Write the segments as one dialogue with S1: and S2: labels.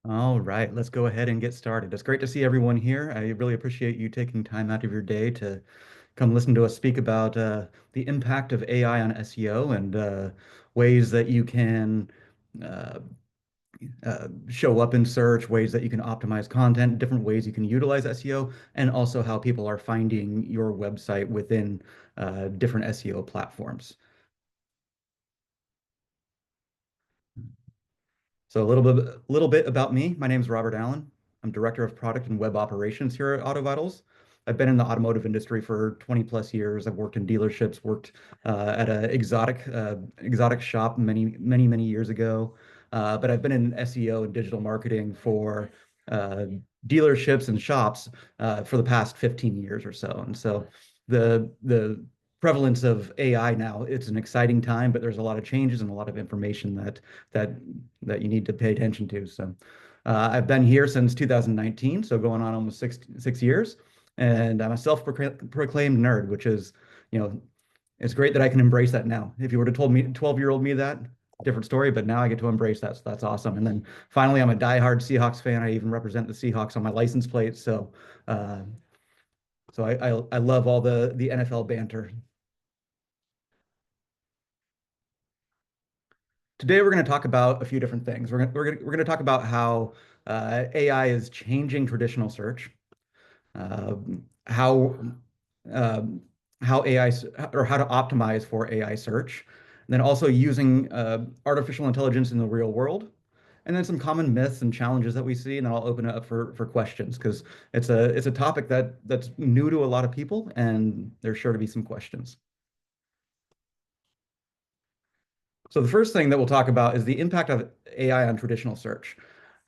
S1: All right, let's go ahead and get started. It's great to see everyone here. I really appreciate you taking time out of your day to come listen to us speak about the impact of AI on SEO and ways that you can uh, show up in search, ways that you can optimize content, different ways you can utilize SEO, and also how people are finding your website within different SEO platforms. So a little bit about me. My name is Robert Allen. I'm Director of Product and Web Operations here at AutoVitals. I've been in the automotive industry for 20 plus years. I've worked in dealerships, worked at an exotic shop many years ago. But I've been in SEO and digital marketing for uh, dealerships and shops for the past 15 years or so. And so the prevalence of AI now, it's an exciting time, but there's a lot of changes and a lot of information that that you need to pay attention to. So I've been here since 2019, so going on almost six years, and I'm a self-proclaimed nerd, which is, you know, it's great that I can embrace that now. If you were to told me 12-year-old me that, different story, but now I get to embrace that, so that's awesome. And then finally, I'm a diehard Seahawks fan. I even represent the Seahawks on my license plate. Uh, so I love all the NFL banter. Today we're going to talk about a few different things. We're going to talk about how AI is changing traditional search, uh, how um, how or how to optimize for AI search, and then also using artificial intelligence in the real world, and then some common myths and challenges that we see, and then I'll open it up for questions because it's a topic that's new to a lot of people, and there's sure to be some questions. So the first thing that we'll talk about is the impact of AI on traditional search.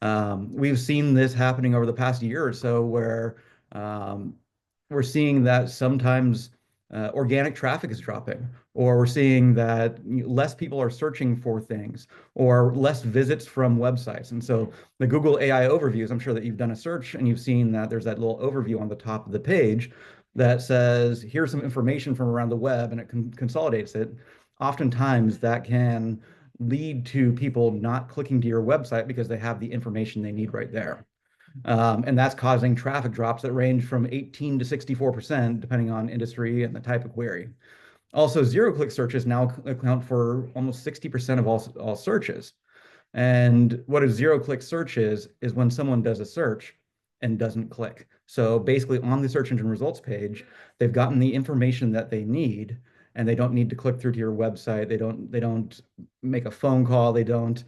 S1: We've seen this happening over the past year or so, where um, we're seeing that sometimes organic traffic is dropping, or we're seeing that less people are searching for things, or less visits from websites. And so the Google AI overviews, I'm sure that you've done a search and you've seen that there's that little overview on the top of the page that says, here's some information from around the web, and it consolidates it. Oftentimes that can lead to people not clicking to your website because they have the information they need right there. And that's causing traffic drops that range from 18 to 64%, depending on industry and the type of query. Also, zero-click searches now account for almost 60% of all searches. And what a zero-click search is when someone does a search and doesn't click. So basically, on the search engine results page, they've gotten the information that they need, and they don't need to click through to your website. They don't make a phone call. They don't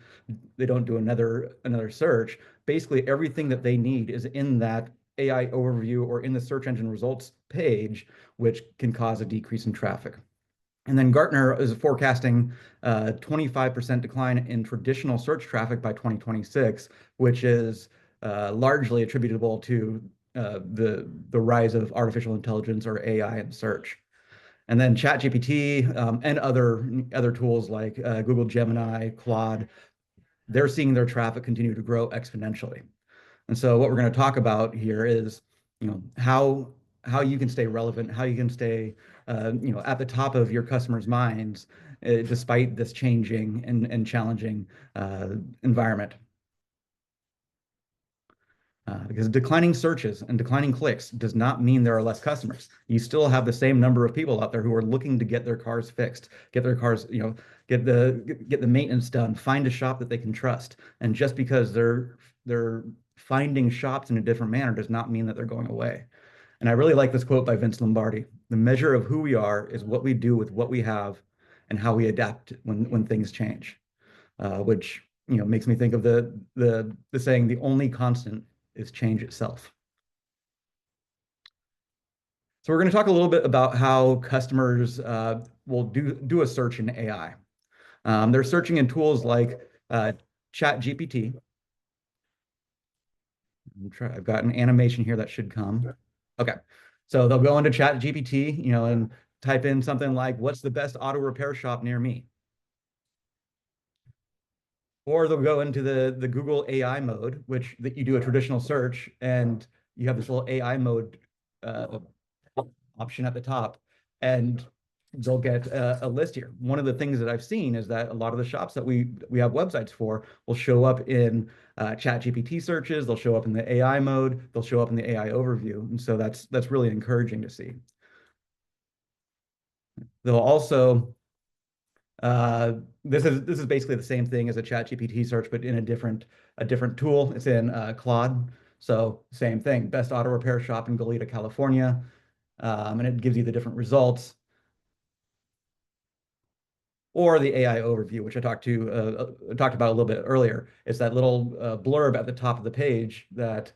S1: do another search. Basically, everything that they need is in that AI overview or in the search engine results page, which can cause a decrease in traffic. And then Gartner is forecasting 25% decline in traditional search traffic by 2026, which is largely attributable to the rise of artificial intelligence or AI in search. And then ChatGPT and other tools like Google Gemini, Claude, they're seeing their traffic continue to grow exponentially. And so what we're going to talk about here is, how you can stay relevant, how you can stay, at the top of your customers' minds, despite this changing and challenging environment. Because declining searches and declining clicks does not mean there are less customers. You still have the same number of people out there who are looking to get their cars fixed, get their cars, get the maintenance done, find a shop that they can trust. And just because they're finding shops in a different manner does not mean that they're going away. And I really like this quote by Vince Lombardi. The measure of who we are is what we do with what we have and how we adapt when things change, which makes me think of the saying, the only constant is change itself. So we're going to talk a little bit about how customers will do a search in AI. They're searching in tools like Chat GPT. I've got an animation here that should come. Okay. So they'll go into Chat GPT, and type in something like, what's the best auto repair shop near me? Or they'll go into the Google AI mode, which that you do a traditional search and you have this little AI mode uh, option at the top. And they'll get a list here. One of the things that I've seen is that a lot of the shops that we have websites for will show up in chat GPT searches, they'll show up in the AI mode, they'll show up in the AI overview. And so that's really encouraging to see. They'll also this is basically the same thing as a chat GPT search, but in a different tool. It's in Claude. So same thing, best auto repair shop in Goleta, California. And it gives you the different results. Or the AI overview, which I talked about a little bit earlier. It's that little blurb at the top of the page that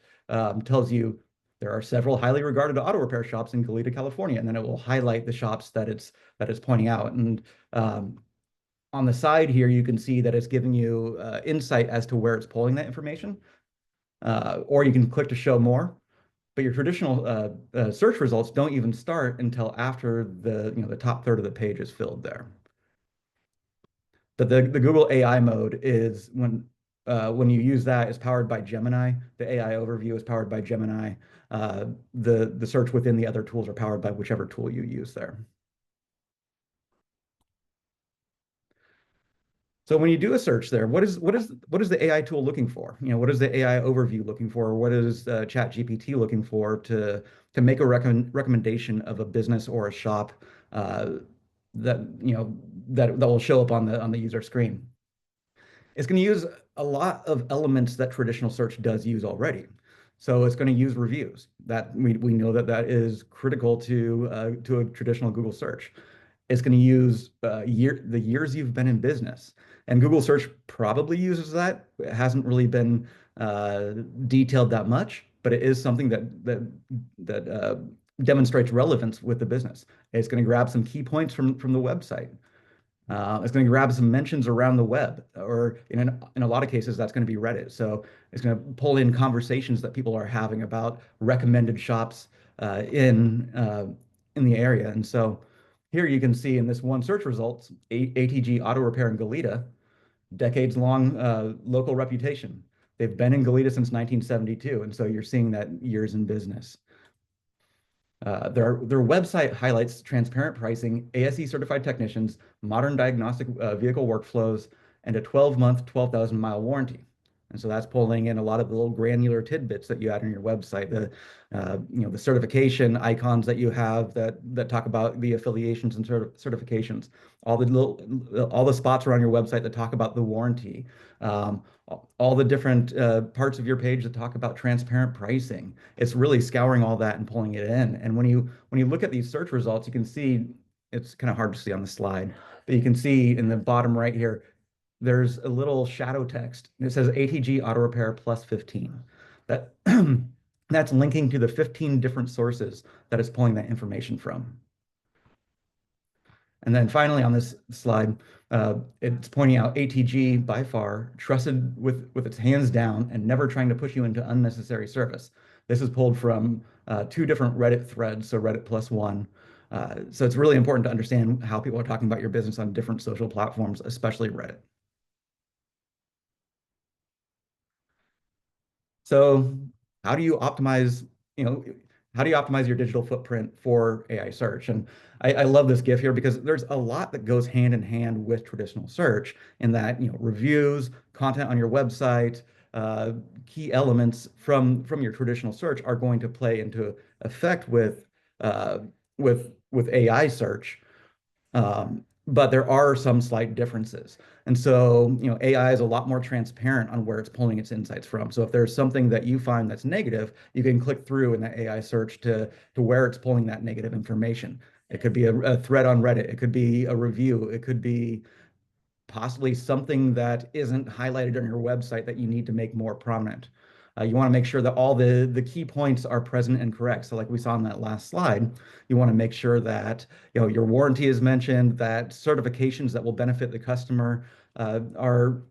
S1: tells you there are several highly regarded auto repair shops in Goleta, California, and then it will highlight the shops that it's pointing out. And on the side here, you can see that it's giving you insight as to where it's pulling that information, or you can click to show more. But your traditional search results don't even start until after the top third of the page is filled there. But the Google AI mode is when you use that, it's powered by Gemini. The AI overview is powered by Gemini. The search within the other tools are powered by whichever tool you use there. So when you do a search there, what is the AI tool looking for? What is the AI overview looking for? What is ChatGPT looking for to make a recommendation of a business or a shop uh, that will show up on the user screen? It's going to use a lot of elements that traditional search does use already. So it's going to use reviews. That we know that is critical to a traditional Google search. It's going to use the years you've been in business. And Google search probably uses that. It hasn't really been detailed that much, but it is something that demonstrates relevance with the business. It's going to grab some key points from the website. It's going to grab some mentions around the web, or in a lot of cases, that's going to be Reddit. So it's going to pull in conversations that people are having about recommended shops in the area. And so here you can see in this one search results, ATG Auto Repair in Goleta, decades-long local reputation. They've been in Goleta since 1972, and so you're seeing that years in business. Their website highlights transparent pricing, ASE certified technicians, modern diagnostic vehicle workflows, and a 12-month, 12,000-mile warranty. And so that's pulling in a lot of the little granular tidbits that you add on your website, the certification icons that you have that talk about the affiliations and certifications, all the spots around your website that talk about the warranty, um, all the different parts of your page that talk about transparent pricing. It's really scouring all that and pulling it in. And when you look at these search results, you can see it's kind of hard to see on the slide, but you can see in the bottom right here, there's a little shadow text. It says ATG Auto Repair plus 15. That that's linking to the 15 different sources that it's pulling that information from. And then finally on this slide, it's pointing out ATG by far trusted with its hands down and never trying to push you into unnecessary service. This is pulled from two different Reddit threads, so Reddit plus one. So it's really important to understand how people are talking about your business on different social platforms, especially Reddit. So how do you optimize, you know, how do you optimize your digital footprint for AI search? And I love this GIF here because there's a lot that goes hand in hand with traditional search in that, reviews, content on your website, uh, key elements from your traditional search are going to play into effect uh, with AI search. But there are some slight differences. And so, AI is a lot more transparent on where it's pulling its insights from. So if there's something that you find that's negative, you can click through in that AI search to where it's pulling that negative information. It could be a thread on Reddit. It could be a review. It could be possibly something that isn't highlighted on your website that you need to make more prominent. You want to make sure that all the key points are present and correct. So like we saw on that last slide, you want to make sure that your warranty is mentioned, that certifications that will benefit the customer are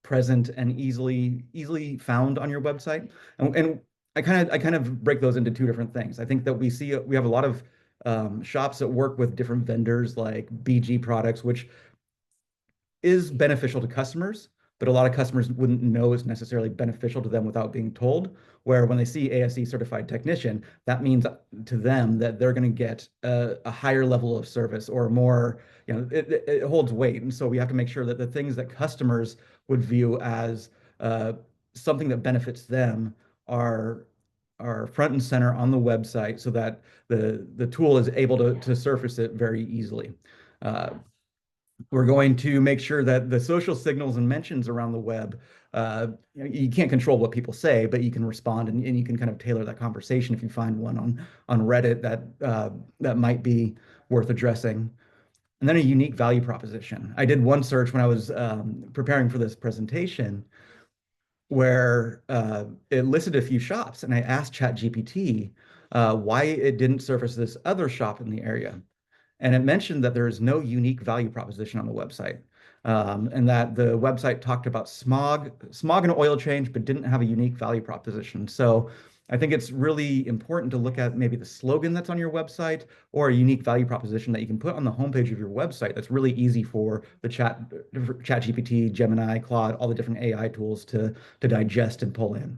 S1: present and easily found on your website. And I kind of break those into two different things. I think that we have a lot of shops that work with different vendors like BG products, which is beneficial to customers, but a lot of customers wouldn't know is necessarily beneficial to them without being told. Where when they see ASE certified technician, that means to them that they're going to get a higher level of service or more, it holds weight. And so we have to make sure that the things that customers would view as uh, something that benefits them are are front and center on the website so that the tool is able to surface it very easily. Uh, we're going to make sure that the social signals and mentions around the web, you can't control what people say, but you can respond and you can kind of tailor that conversation if you find one on Reddit that might be worth addressing. And then a unique value proposition. I did one search when I was preparing for this presentation where it listed a few shops, and I asked ChatGPT why it didn't surface this other shop in the area. And it mentioned that there is no unique value proposition on the website, and that the website talked about smog and oil change, but didn't have a unique value proposition. So I think it's really important to look at maybe the slogan that's on your website or a unique value proposition that you can put on the homepage of your website that's really easy for the chat GPT, Gemini, Claude, all the different AI tools to digest and pull in.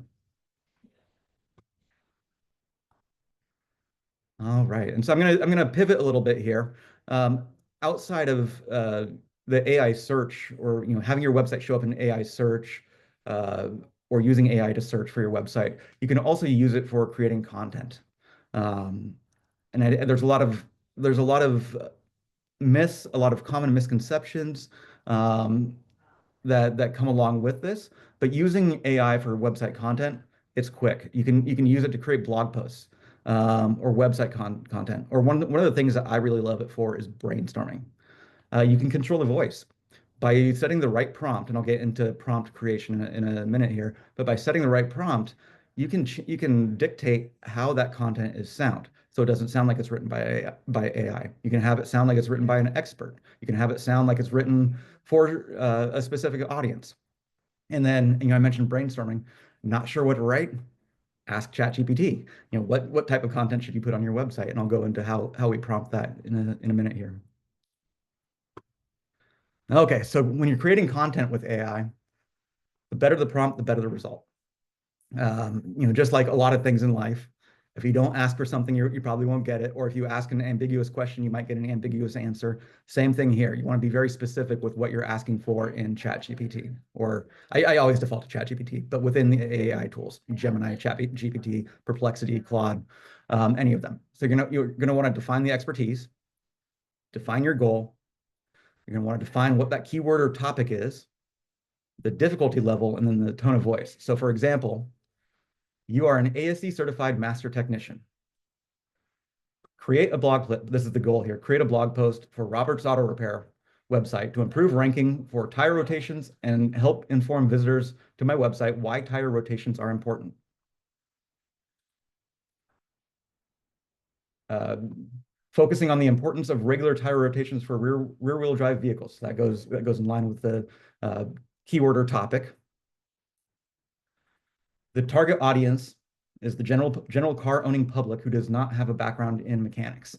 S1: All right. And so I'm gonna pivot a little bit here. Um, outside of the AI search or having your website show up in AI search uh, or using AI to search for your website, you can also use it for creating content. Um, there's a lot of myths, a lot of common misconceptions um, that come along with this. But using AI for website content, it's quick. You can use it to create blog posts or website content. Or one of the things that I really love it for is brainstorming. You can control the voice by setting the right prompt, and I'll get into prompt creation in a minute here. But by setting the right prompt, you can dictate how that content is sound. So it doesn't sound like it's written by AI. You can have it sound like it's written by an expert. You can have it sound like it's written for a specific audience. And then, I mentioned brainstorming. Not sure what to write? Ask ChatGPT. What type of content should you put on your website? And I'll go into how we prompt that in a minute here. Okay, so when you're creating content with AI, the better the prompt, the better the result. Just like a lot of things in life, if you don't ask for something, you probably won't get it. Or if you ask an ambiguous question, you might get an ambiguous answer. Same thing here. You want to be very specific with what you're asking for in ChatGPT. Or I always default to ChatGPT, but within the AI tools, Gemini, ChatGPT, Perplexity, Claude, any of them. So you're gonna want to define the expertise, define your goal. You're gonna want to define what that keyword or topic is, the difficulty level, and then the tone of voice. So for example, you are an ASE certified master technician. Create a blog, this is the goal here, create a blog post for Robert's Auto Repair website to improve ranking for tire rotations and help inform visitors to my website why tire rotations are important. Uh, Focusing on the importance of regular tire rotations for rear-wheel drive vehicles. That goes in line with the keyword or topic. The target audience is the general car owning public who does not have a background in mechanics.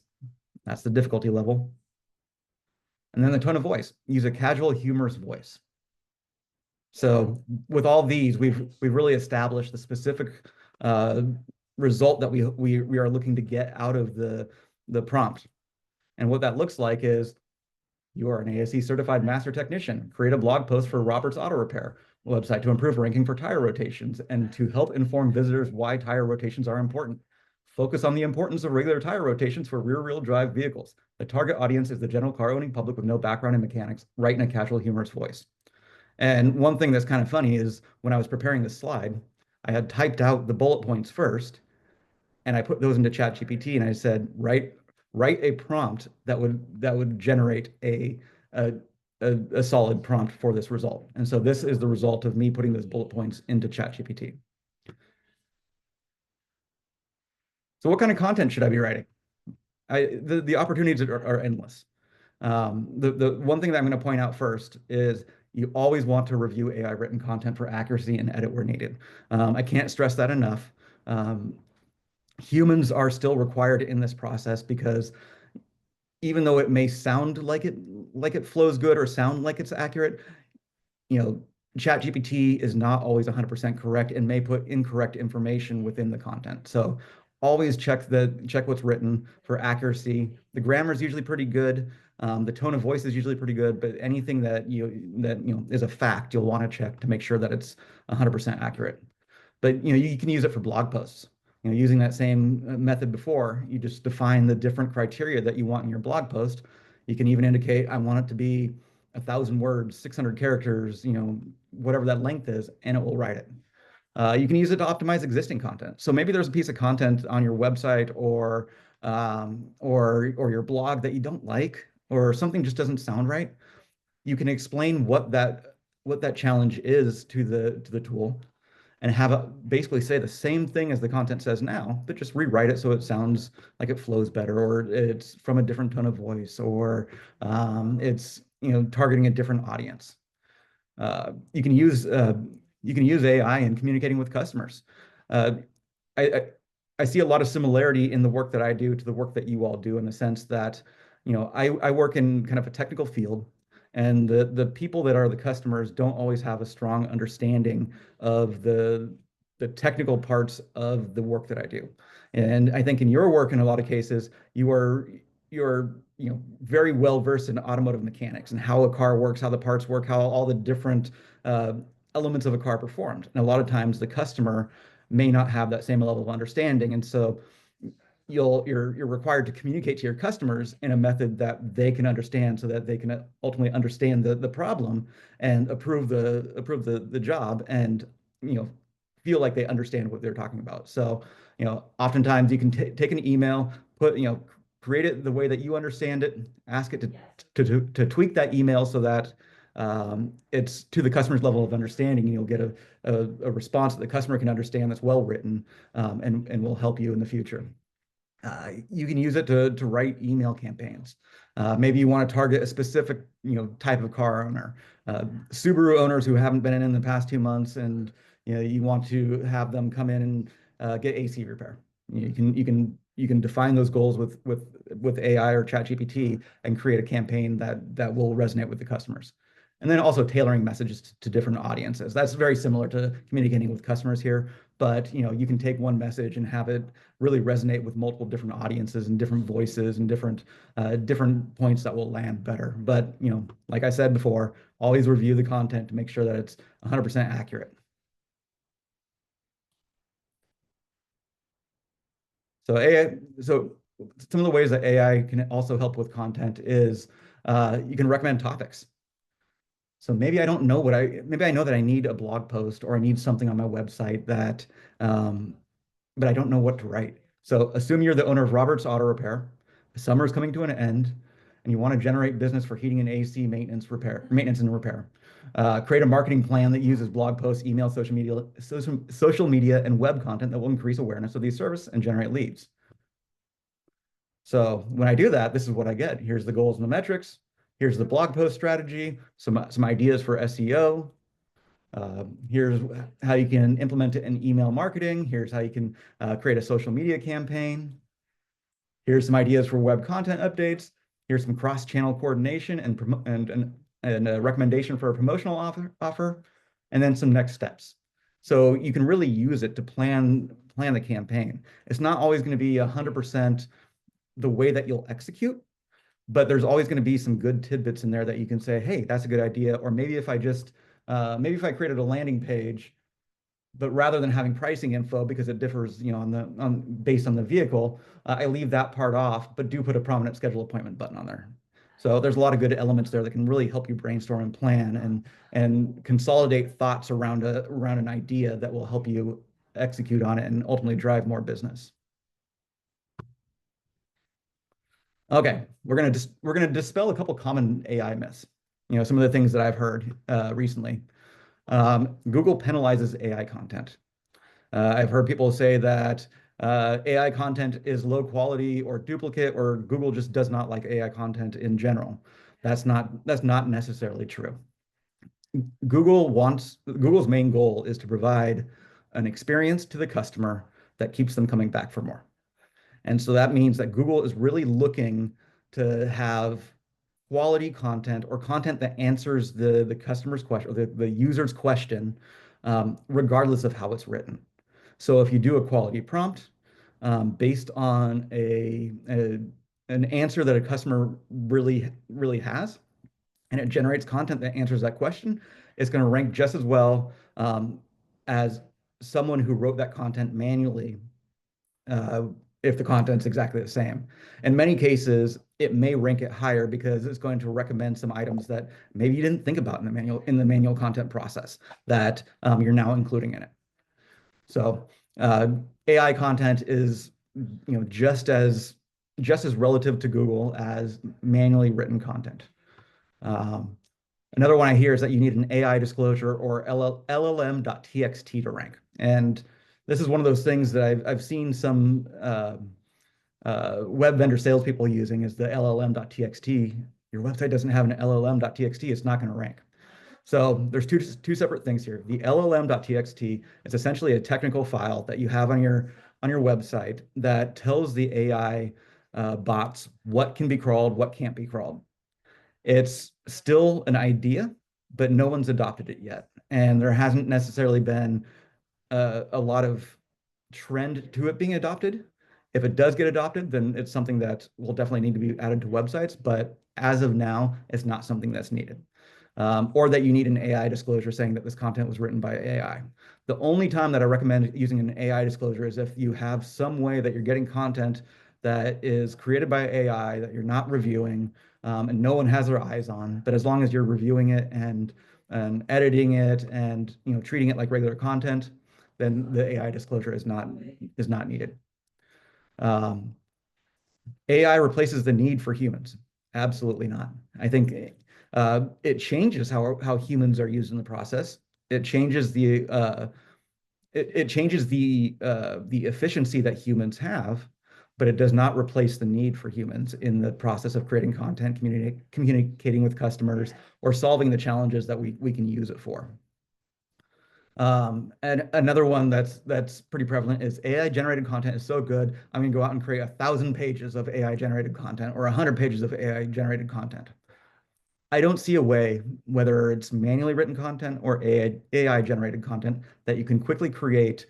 S1: That's the difficulty level. And then the tone of voice, use a casual, humorous voice. So with all these, we've really established the specific result that we are looking to get out of the prompt. And what that looks like is you are an ASE certified master technician. Create a blog post for Robert's Auto Repair website to improve ranking for tire rotations and to help inform visitors why tire rotations are important. Focus on the importance of regular tire rotations for rear-wheel drive vehicles. The target audience is the general car owning public with no background in mechanics. Write in a casual, humorous voice. And one thing that's kind of funny is when I was preparing this slide, I had typed out the bullet points first, and I put those into ChatGPT, and I said, write a prompt that would generate a solid prompt for this result. And so this is the result of me putting those bullet points into ChatGPT. So what kind of content should I be writing? The opportunities are endless. The one thing that I'm going to point out first is you always want to review AI written content for accuracy and edit where needed. I can't stress that enough. Humans are still required in this process because even though it may sound like it flows good or sound like it's accurate, you know, ChatGPT is not always 100% correct and may put incorrect information within the content. So always check what's written for accuracy. The grammar is usually pretty good. The tone of voice is usually pretty good, but anything that is a fact, you'll want to check to make sure that it's 100% accurate. But you can use it for blog posts. Using that same method before, you just define the different criteria that you want in your blog post. You can even indicate, I want it to be 1,000 words, 600 characters, whatever that length is, and it will write it. You can use it to optimize existing content. So maybe there's a piece of content on your website or your blog that you don't like, or something just doesn't sound right. You can explain what that challenge is to the tool, and have it basically say the same thing as the content says now, but just rewrite it so it sounds like it flows better, or it's from a different tone of voice, or it's targeting a different audience. Uh, you can use uh, you can use AI in communicating with customers. Uh, I, I I see a lot of similarity in the work that I do to the work that you all do, in the sense that, I work in kind of a technical field, and the people that are the customers don't always have a strong understanding of the technical parts of the work that I do. And I think in your work, in a lot of cases, you're very well versed in automotive mechanics and how a car works, how the parts work, how all the different uh, elements of a car performed. And a lot of times the customer may not have that same level of understanding. And so you're required to communicate to your customers in a method that they can understand, so that they can ultimately understand the problem and approve the job, and you know feel like they understand what they're talking about. So oftentimes you can take an email, create it the way that you understand it, ask it to tweak that email so that it's to the customer's level of understanding, and you'll get a response that the customer can understand, that's well written, and will help you in the future. You can use it to write email campaigns. Maybe you want to target a specific type of car owner, Subaru owners who haven't been in the past 2 months, and you want to have them come in and get AC repair. You can define those goals with AI or ChatGPT, and create a campaign that will resonate with the customers. And then also tailoring messages to different audiences. That's very similar to communicating with customers here, but you can take one message and have it really resonate with multiple different audiences and different voices and different points that will land better. But like I said before, always review the content to make sure that it's 100% accurate. So some of the ways that AI can also help with content is, you can recommend topics. So maybe I know that I need a blog post, or I need something on my website um, but I don't know what to write. So assume you're the owner of Robert's Auto Repair. Summer is coming to an end, and you want to generate business for heating and AC maintenance and repair. Create a marketing plan that uses blog posts, email, social media, and web content that will increase awareness of these services and generate leads. So when I do that, this is what I get. Here's the goals and the metrics. Here's the blog post strategy, some ideas for SEO. Here's how you can implement it in email marketing. Here's how you can create a social media campaign. Here's some ideas for web content updates. Here's some cross-channel coordination and a recommendation for a promotional offer, and then some next steps. So you can really use it to plan the campaign. It's not always going to be 100% the way that you'll execute, but there's always going to be some good tidbits in there that you can say, hey, that's a good idea. Or maybe if I created a landing page, but rather than having pricing info, because it differs, based on the vehicle, I leave that part off, but do put a prominent schedule appointment button on there. So there's a lot of good elements there that can really help you brainstorm and plan, and consolidate thoughts around an idea that will help you execute on it and ultimately drive more business. Okay, we're gonna dispel a couple common AI myths. Some of the things that I've heard recently. Google penalizes AI content. I've heard people say that AI content is low quality or duplicate, or Google just does not like AI content in general. That's not necessarily true. Google's main goal is to provide an experience to the customer that keeps them coming back for more. And so that means that Google is really looking to have quality content or content that answers the customer's question or the user's question, regardless of how it's written. So if you do a quality prompt based on an answer that a customer really has, and it generates content that answers that question, it's going to rank just as well as someone who wrote that content manually uh, if the content's exactly the same. In many cases, it may rank it higher because it's going to recommend some items that maybe you didn't think about in the manual content process that you're now including in it. So uh, AI content is just as relative to Google as manually written content. Um, Another one I hear is that you need an AI disclosure or LLM.txt to rank. And this is one of those things that I've seen some web vendor salespeople using is the LLM.txt. Your website doesn't have an LLM.txt, it's not going to rank. So there's two separate things here. The LLM.txt is essentially a technical file that you have on your website that tells the AI bots what can be crawled, what can't be crawled. It's still an idea, but no one's adopted it yet. And there hasn't necessarily been a lot of trend to it being adopted. If it does get adopted, then it's something that will definitely need to be added to websites. But as of now, it's not something that's needed. Or that you need an AI disclosure saying that this content was written by AI. The only time that I recommend using an AI disclosure is if you have some way that you're getting content that is created by AI that you're not reviewing and no one has their eyes on. But as long as you're reviewing it and editing it and treating it like regular content, then the AI disclosure is not needed. Um, AI replaces the need for humans. Absolutely not. I think it changes how humans are used in the process. It changes the efficiency that humans have, but it does not replace the need for humans in the process of creating content, communicating with customers, or solving the challenges that we can use it for. And another one that's pretty prevalent is AI generated content is so good, I'm gonna go out and create 1,000 pages of AI generated content or 100 pages of AI generated content. I don't see a way, whether it's manually written content or AI generated content, that you can quickly create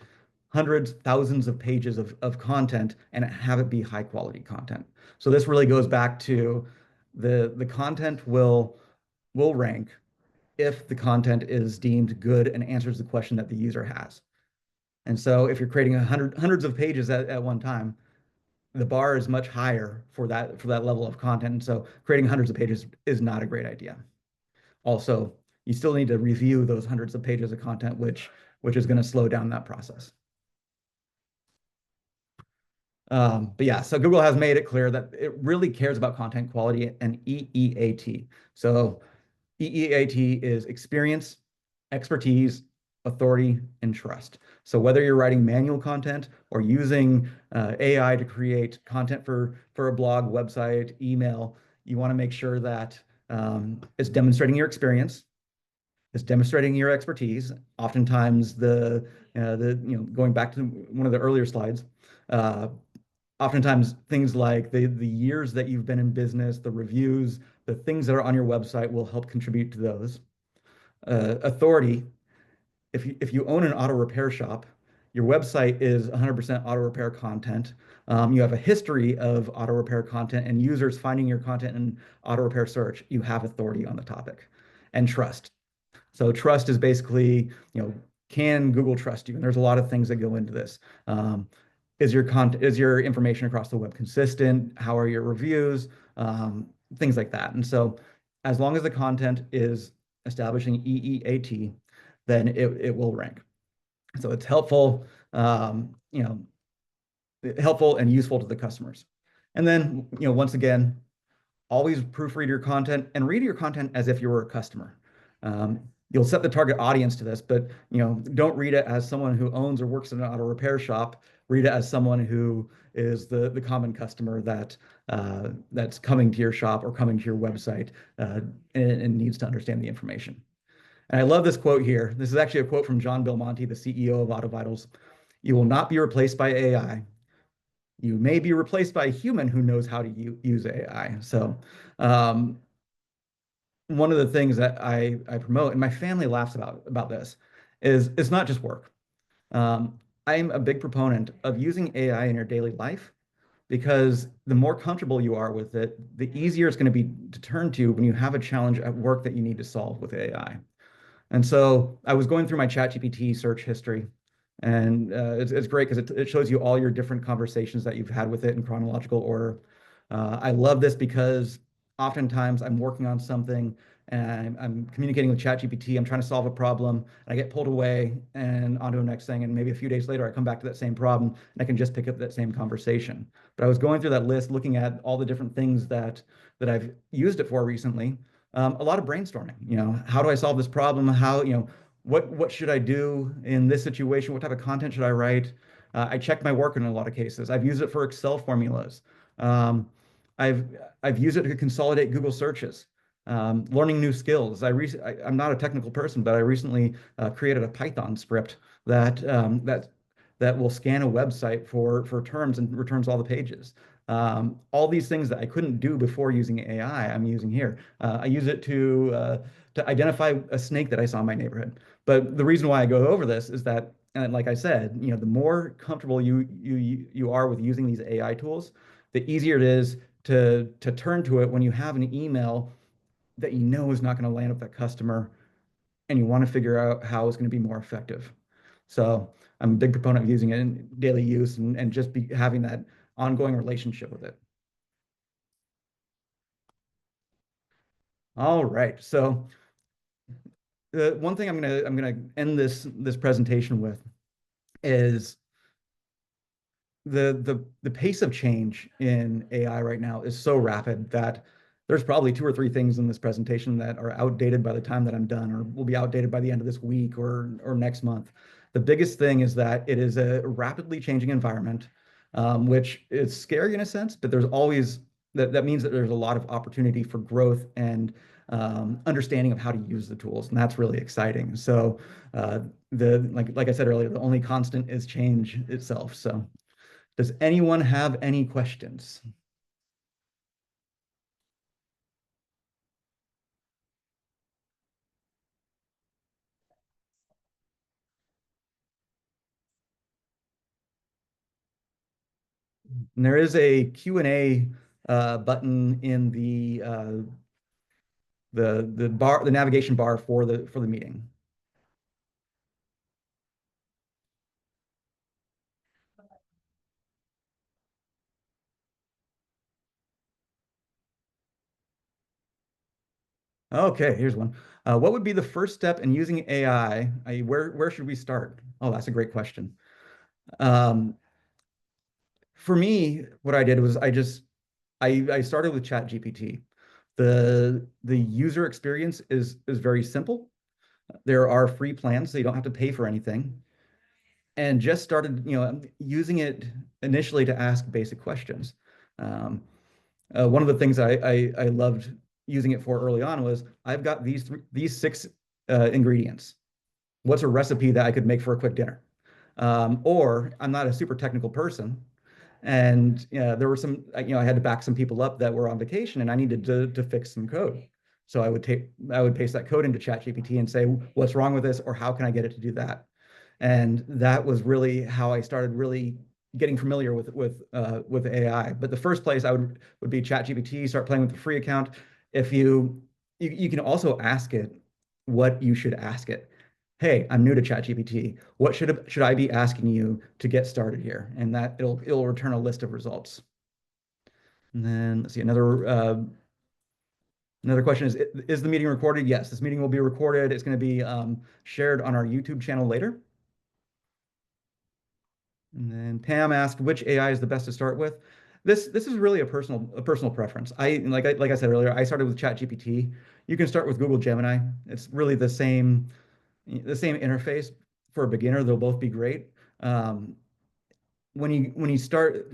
S1: hundreds, thousands of pages of content and have it be high quality content. So this really goes back to the content will rank if the content is deemed good and answers the question that the user has. And so if you're creating hundreds of pages at one time, the bar is much higher for that level of content. And so creating hundreds of pages is not a great idea. Also, you still need to review those hundreds of pages of content, which is going to slow down that process. But yeah, so Google has made it clear that it really cares about content quality and EEAT. So EEAT is experience, expertise, authority, and trust. So whether you're writing manual content or using AI to create content for a blog, website, email, you want to make sure that it's demonstrating your experience, it's demonstrating your expertise. Oftentimes, going back to one of the earlier slides, uh, oftentimes things like the years that you've been in business, the reviews, the things that are on your website will help contribute to those. Authority, if you own an auto repair shop, your website is 100% auto repair content. You have a history of auto repair content and users finding your content in auto repair search. You have authority on the topic. And trust. So trust is basically, can Google trust you? And there's a lot of things that go into this. Is your information across the web consistent? How are your reviews? Things like that. And so as long as the content is establishing EEAT, then it will rank. So it's helpful and useful to the customers. And then, once again, always proofread your content and read your content as if you were a customer. You'll set the target audience to this, but don't read it as someone who owns or works in an auto repair shop. Read it as someone who is the common customer that's coming to your shop or coming to your website and needs to understand the information. And I love this quote here. This is actually a quote from John Belmonte, the CEO of AutoVitals. You will not be replaced by AI. You may be replaced by a human who knows how to use AI. So one of the things that I promote, and my family laughs about this, is it's not just work. I'm a big proponent of using AI in your daily life because the more comfortable you are with it, the easier it's going to be to turn to when you have a challenge at work that you need to solve with AI. And so I was going through my ChatGPT search history, and it's great because it shows you all your different conversations that you've had with it in chronological order. I love this because oftentimes I'm working on something and I'm communicating with ChatGPT. I'm trying to solve a problem, and I get pulled away and onto the next thing. And maybe a few days later, I come back to that same problem, and I can just pick up that same conversation. But I was going through that list, looking at all the different things that I've used it for recently. A lot of brainstorming. How do I solve this problem? What should I do in this situation? What type of content should I write? I check my work in a lot of cases. I've used it for Excel formulas. Um, I've I've used it to consolidate Google searches. Learning new skills. I'm not a technical person, but I recently created a Python script that will scan a website for terms and returns all the pages. All these things that I couldn't do before using AI, I'm using here. I use it to identify a snake that I saw in my neighborhood. But the reason why I go over this is that, and like I said, the more comfortable you are with using these AI tools, the easier it is to turn to it when you have an email that you know is not going to land with that customer, and you want to figure out how it's going to be more effective. So I'm a big proponent of using it in daily use and just having that ongoing relationship with it. All right. So the one thing I'm gonna end this presentation with is the pace of change in AI right now is so rapid that there's probably two or three things in this presentation that are outdated by the time that I'm done, or will be outdated by the end of this week or next month. The biggest thing is that it is a rapidly changing environment, which is scary in a sense, but there's always that means that there's a lot of opportunity for growth and understanding of how to use the tools, and that's really exciting. So the like I said earlier, the only constant is change itself. So does anyone have any questions? And there is a Q&A button in the navigation bar for the meeting. Okay, here's one. What would be the first step in using AI? Where should we start? Oh, that's a great question. Um, for me, what I did was I started with ChatGPT. The user experience is very simple. There are free plans, so you don't have to pay for anything. And just started, using it initially to ask basic questions. Um, One of the things I loved using it for early on was I've got these six ingredients. What's a recipe that I could make for a quick dinner? Or I'm not a super technical person, and there were I had to back some people up that were on vacation, and I needed to fix some code. So I would paste that code into ChatGPT and say, what's wrong with this, or how can I get it to do that? And that was really how I started really getting familiar with AI. But the first place I would be ChatGPT. Start playing with the free account. If you can also ask it what you should ask it. Hey, I'm new to ChatGPT. What should I be asking you to get started here? And that it'll return a list of results. And then let's see, another question is the meeting recorded? Yes, this meeting will be recorded. It's going to be shared on our YouTube channel later. And then Pam asked which AI is the best to start with. This is really a personal preference. Like I said earlier, I started with ChatGPT. You can start with Google Gemini. It's really the same interface for a beginner. They'll both be great. Um, when you start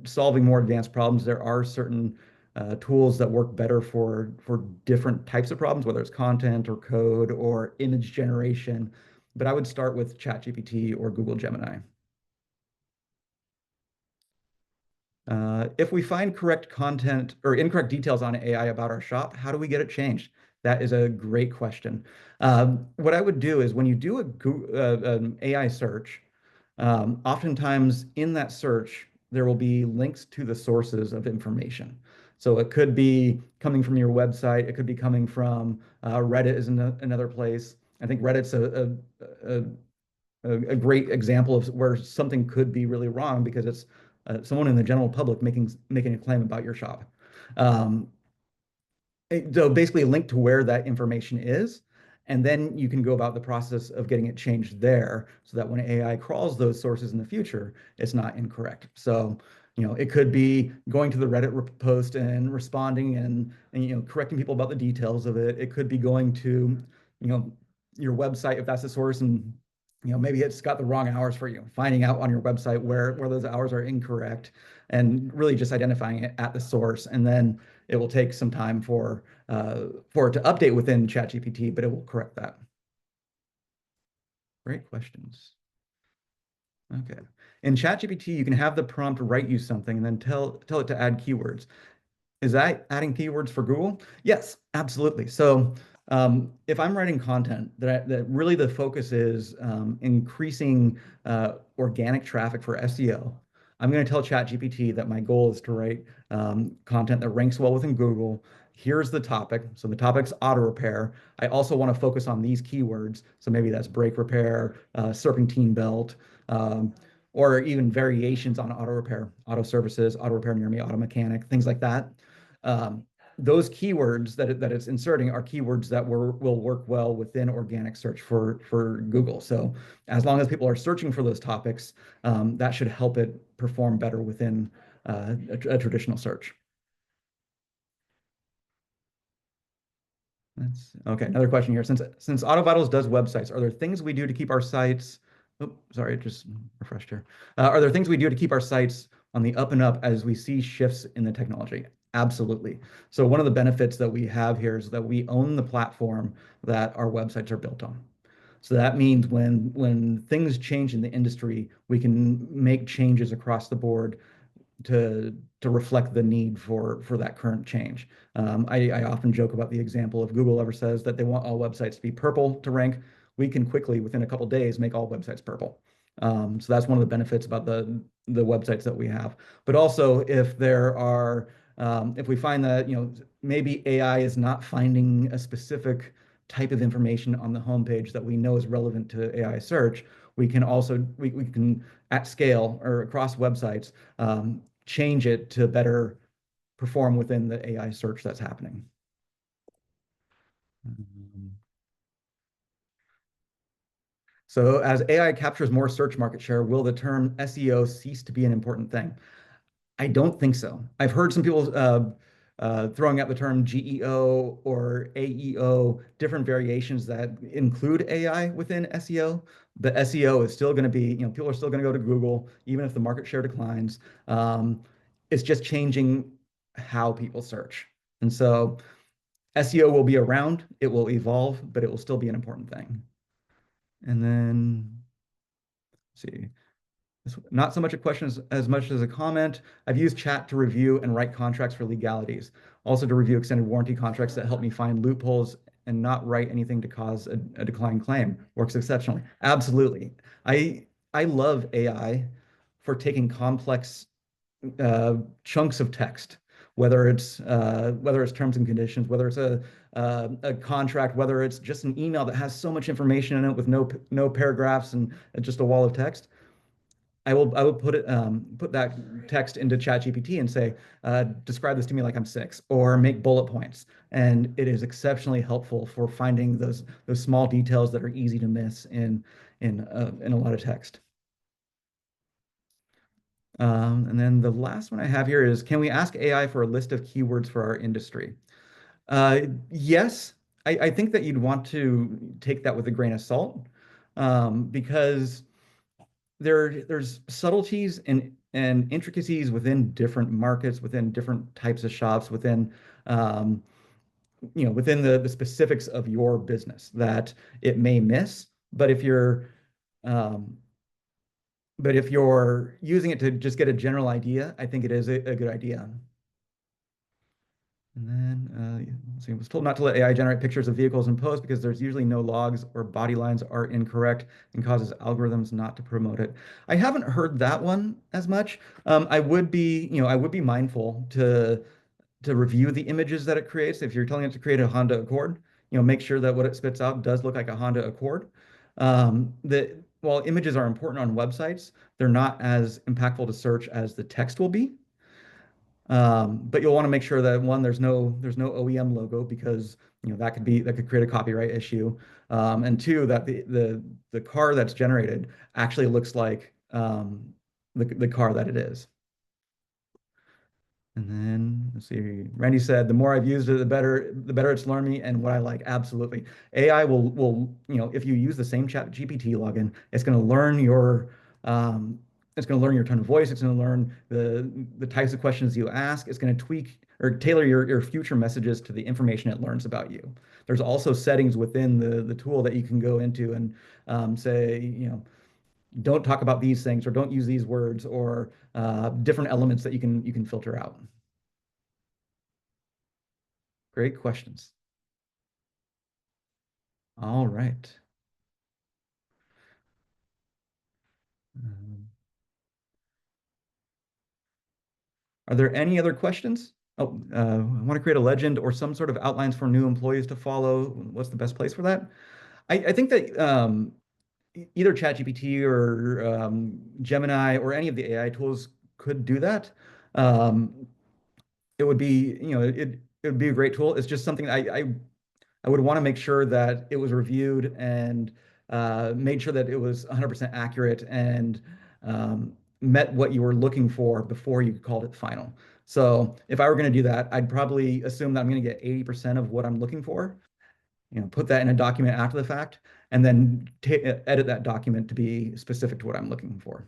S1: solving more advanced problems, there are certain tools that work better for different types of problems, whether it's content or code or image generation. But I would start with ChatGPT or Google Gemini. If we find correct content or incorrect details on AI about our shop, how do we get it changed? That is a great question. What I would do is when you do an AI search, oftentimes in that search, there will be links to the sources of information. So it could be coming from your website, it could be coming from Reddit is another place. I think Reddit's a, a great example of where something could be really wrong because it's someone in the general public making a claim about your shop. Um, so basically, a link to where that information is, and then you can go about the process of getting it changed there, so that when AI crawls those sources in the future, it's not incorrect. So, it could be going to the Reddit post and responding and correcting people about the details of it. It could be going to, you know, your website if that's the source, and maybe it's got the wrong hours for you. Finding out on your website where those hours are incorrect, and really just identifying it at the source, and then it will take some time for it to update within ChatGPT, but it will correct that. Great questions. Okay. In ChatGPT, you can have the prompt write you something and then tell it to add keywords. Is that adding keywords for Google? Yes, absolutely. So if I'm writing content that really the focus is increasing organic traffic for SEO, I'm going to tell ChatGPT that my goal is to write content that ranks well within Google. Here's the topic. So the topic's auto repair. I also want to focus on these keywords. So maybe that's brake repair, serpentine belt, um, or even variations on auto repair, auto services, auto repair near me, auto mechanic, things like that. Um, those keywords that it's inserting are keywords that will work well within organic search for Google. So as long as people are searching for those topics, that should help it perform better within a traditional search. That's okay. Another question here. Since AutoVitals does websites, are there things we do to keep our sites? Oh, sorry, it just refreshed here. Are there things we do to keep our sites on the up and up as we see shifts in the technology? Absolutely. So one of the benefits that we have here is that we own the platform that our websites are built on. So that means when things change in the industry, we can make changes across the board to reflect the need for that current change. I often joke about the example if Google ever says that they want all websites to be purple to rank, we can quickly within a couple days make all websites purple. So that's one of the benefits about the websites that we have. But also if we find that maybe AI is not finding a specific type of information on the homepage that we know is relevant to AI search, we can at scale or across websites change it to better perform within the AI search that's happening. Um, So as AI captures more search market share, will the term SEO cease to be an important thing? I don't think so. I've heard some people throwing out the term GEO or AEO, different variations that include AI within SEO. But SEO is still going to be, people are still going to go to Google, even if the market share declines. It's just changing how people search. And so SEO will be around, it will evolve, but it will still be an important thing. And then, let's see. It's not so much a question as much as a comment. I've used chat to review and write contracts for legalities, also to review extended warranty contracts that help me find loopholes and not write anything to cause a declined claim. Works exceptionally. Absolutely. I love AI for taking complex chunks of text, whether it's terms and conditions, whether it's a contract, whether it's just an email that has so much information in it with no paragraphs and just a wall of text. I will put that text into ChatGPT and say, describe this to me like I'm six, or make bullet points. And it is exceptionally helpful for finding those small details that are easy to miss in a lot of text. And then the last one I have here is, can we ask AI for a list of keywords for our industry? Yes, I think that you'd want to take that with a grain of salt, because there's subtleties and intricacies within different markets, within different types of shops, um, within the specifics of your business that it may miss. But if you're um, But if you're using it to just get a general idea, I think it is a good idea. And then, let's see, I was told not to let AI generate pictures of vehicles in post because there's usually no logs or body lines are incorrect and causes algorithms not to promote it. I haven't heard that one as much. I would be mindful to review the images that it creates. If you're telling it to create a Honda Accord, make sure that what it spits out does look like a Honda Accord. While images are important on websites, they're not as impactful to search as the text will be. But you'll want to make sure that one, there's no OEM logo because that could create a copyright issue. And two, that the car that's generated actually looks like the car that it is. And then let's see. Randy said, the more I've used it, the better it's learned me and what I like. Absolutely. AI if you use the same chat GPT login, um, it's going to learn your tone of voice. It's going to learn the types of questions you ask. It's going to tweak or tailor your future messages to the information it learns about you. There's also settings within the tool that you can go into and say, don't talk about these things or don't use these words or different elements that you can filter out. Great questions. All right. Um, are there any other questions? Oh, I want to create a legend or some sort of outlines for new employees to follow. What's the best place for that? I think that either ChatGPT or Gemini or any of the AI tools could do that. Um, it would be, it would be a great tool. It's just something I would want to make sure that it was reviewed and made sure that it was 100% accurate and met what you were looking for before you called it final. So if I were going to do that, I'd probably assume that I'm going to get 80% of what I'm looking for, put that in a document after the fact, and then edit that document to be specific to what I'm looking for.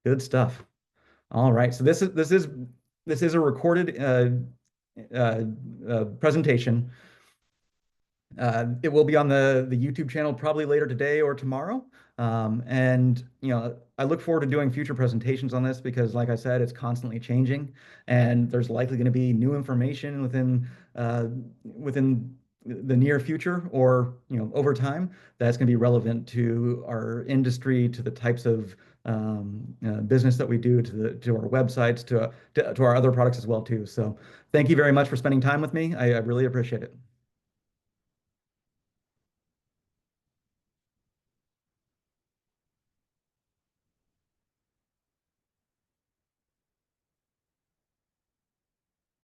S1: Good stuff. All right. So this is a recorded uh, presentation. It will be on the YouTube channel probably later today or tomorrow. And I look forward to doing future presentations on this because, like I said, it's constantly changing, and there's likely going to be new information within the near future or over time that's going to be relevant to our industry, to the types of business that we do, to our websites, to our other products as well too. So, thank you very much for spending time with me. I really appreciate it.